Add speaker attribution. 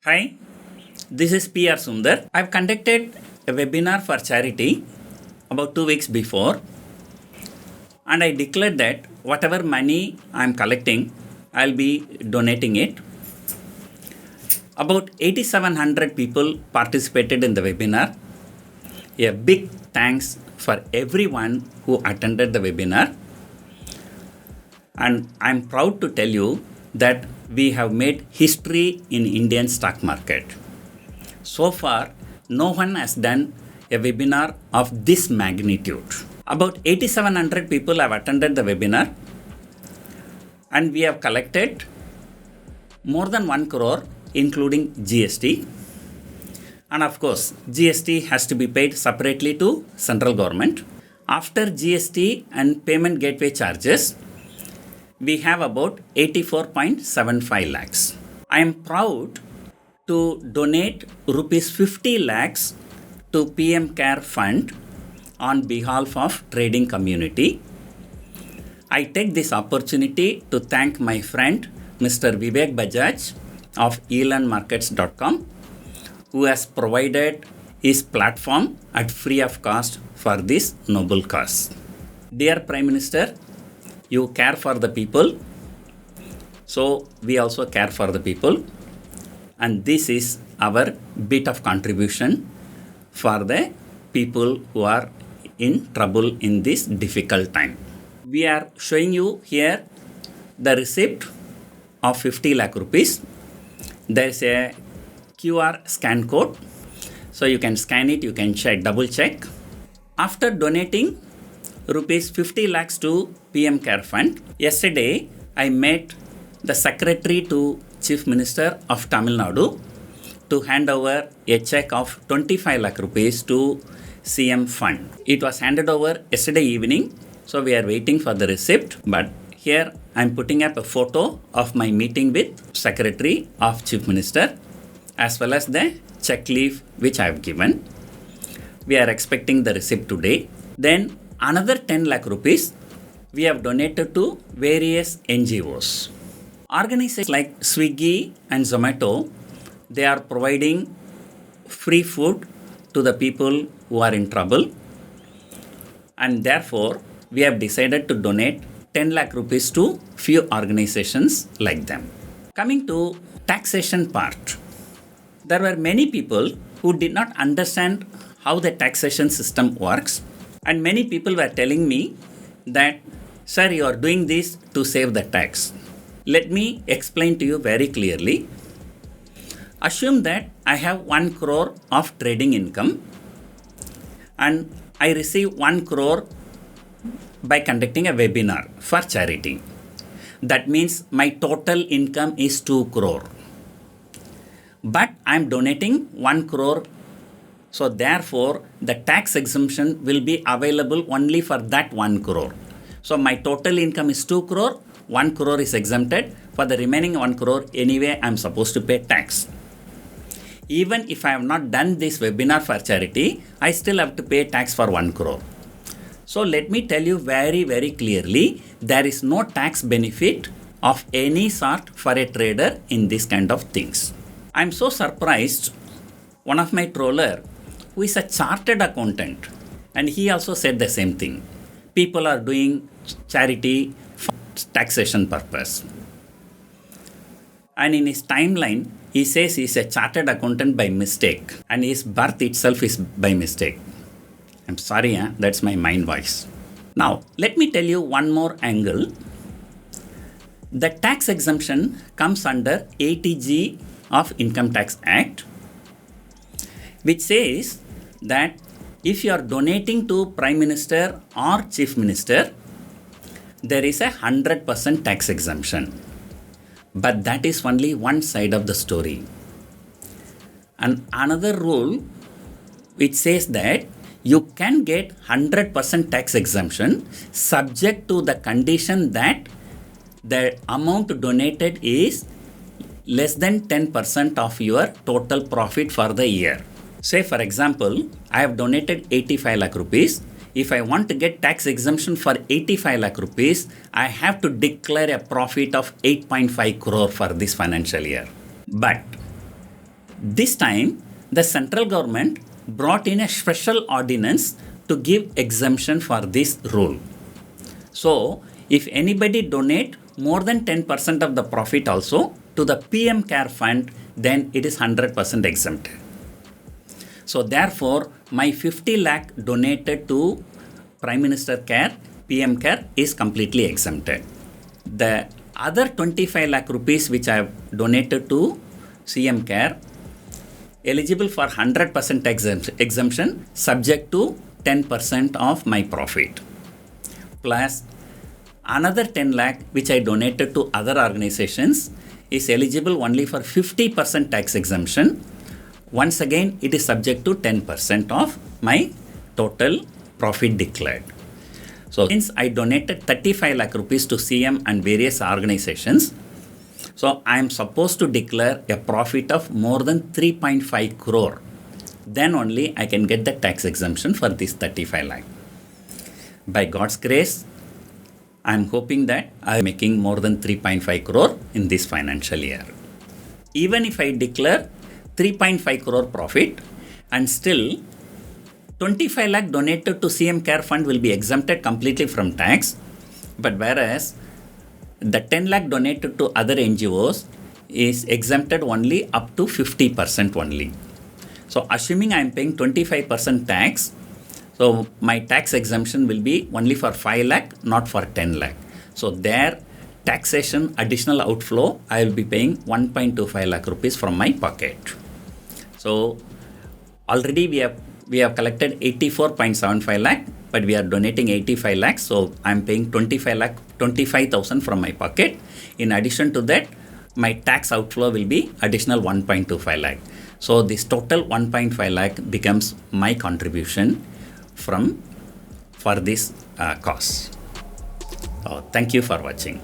Speaker 1: Hi, this is P R Sundar. I've conducted a webinar for charity about 2 weeks before, and I declared that whatever money I'm collecting, I'll be donating it. About 8,700 people participated in the webinar. A big thanks for everyone who attended the webinar. And I'm proud to tell you that we have made history in Indian stock market. So far, no one has done a webinar of this magnitude. About 8,700 people have attended the webinar, and we have collected more than 1 crore including GST. And of course, GST has to be paid separately to central government. After GST and payment gateway charges, we have about 84.75 lakhs. I am proud to donate rupees 50 lakhs to PM Care Fund on behalf of trading community. I take this opportunity to thank my friend Mr. Vivek Bajaj of eLearnmarkets.com, who has provided his platform at free of cost for this noble cause. Dear Prime Minister, you care for the people, so we also care for the people, and this is our bit of contribution for the people who are in trouble in this difficult time. We are showing you here the receipt of 50 lakh rupees. There is a QR scan code, so you can scan it, you can double check. After donating rupees 50 lakhs to PM Care Fund, yesterday I met the Secretary to Chief Minister of Tamil Nadu to hand over a check of 25 lakh rupees to CM Fund. It was handed over yesterday evening, so we are waiting for the receipt. But here I am putting up a photo of my meeting with Secretary of Chief Minister as well as the check leaf which I have given. We are expecting the receipt today. Then another 10 lakh rupees we have donated to various NGOs. Organizations like Swiggy and Zomato, they are providing free food to the people who are in trouble, and therefore we have decided to donate 10 lakh rupees to few organizations like them. Coming to taxation part, there were many people who did not understand how the taxation system works, and many people were telling me that, sir, you are doing this to save the tax. Let me explain to you very clearly. Assume that I have 1 crore of trading income and I receive 1 crore by conducting a webinar for charity. That means my total income is 2 crore. But I am donating 1 crore. So therefore, the tax exemption will be available only for that 1 crore. So my total income is 2 crore, 1 crore is exempted. For the remaining 1 crore, anyway, I am supposed to pay tax. Even if I have not done this webinar for charity, I still have to pay tax for 1 crore. So let me tell you very, very clearly, there is no tax benefit of any sort for a trader in this kind of things. I am so surprised. One of my troller, who is a chartered accountant, and he also said the same thing. People are doing charity for taxation purpose. And in his timeline, he says he is a chartered accountant by mistake, and his birth itself is by mistake. I'm sorry, that's my mind voice. Now, let me tell you one more angle. The tax exemption comes under 80G of Income Tax Act, which says that if you are donating to Prime Minister or Chief Minister, there is a 100% tax exemption. But that is only one side of the story. And another rule which says that you can get 100% tax exemption subject to the condition that the amount donated is less than 10% of your total profit for the year. Say for example, I have donated 85 lakh rupees. If I want to get tax exemption for 85 lakh rupees, I have to declare a profit of 8.5 crore for this financial year. But This time, the central government brought in a special ordinance to give exemption for this rule. So, if anybody donate more than 10% of the profit also to the PM Care Fund, then it is 100% exempted. So, therefore, my 50 lakh donated to Prime Minister Care, PM Care is completely exempted. The other 25 lakh rupees which I have donated to CM Care, eligible for 100% exemption subject to 10% of my profit. Plus another 10 lakh which I donated to other organizations is eligible only for 50% tax exemption. Once again, it is subject to 10% of my total profit declared. So since I donated 35 lakh rupees to CM and various organizations, so I am supposed to declare a profit of more than 3.5 crore. Then only I can get the tax exemption for this 35 lakh. By God's grace, I am hoping that I am making more than 3.5 crore in this financial year. Even if I declare 3.5 crore profit and still 25 lakh donated to CM Care Fund will be exempted completely from tax, but whereas the 10 lakh donated to other NGOs is exempted only up to 50% only. So assuming I am paying 25% tax, so my tax exemption will be only for 5 lakh, not for 10 lakh. So their taxation additional outflow, I will be paying 1.25 lakh rupees from my pocket. So already we have collected 84.75 lakh, but we are donating 85 lakhs. So I'm paying 25,000 from my pocket. In addition to that, my tax outflow will be additional 1.25 lakh. So this total 1.5 lakh becomes my contribution for this cause. Thank you for watching.